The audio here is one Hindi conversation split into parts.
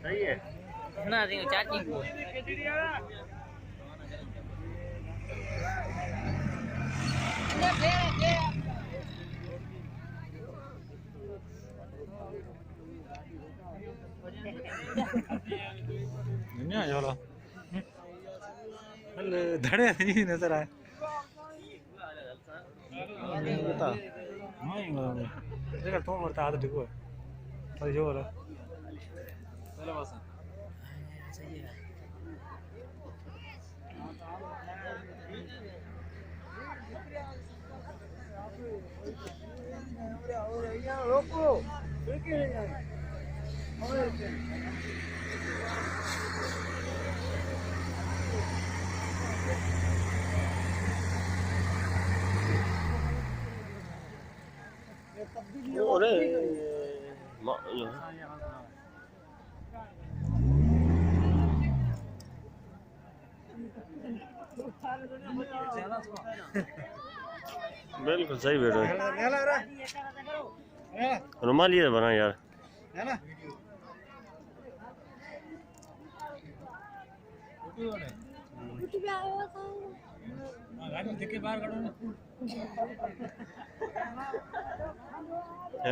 सही है ना देखो चार्जिंग को नहीं चलो धड़े नहीं नजर आए बता देखा तुम मरता आदत ठीक है और जो वाला चलो बस सही है रोको अरे बिल्कुल सही बैठो रुमाल ये बना यार है ना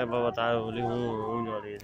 बाबा तार बोली हूँ जो रही है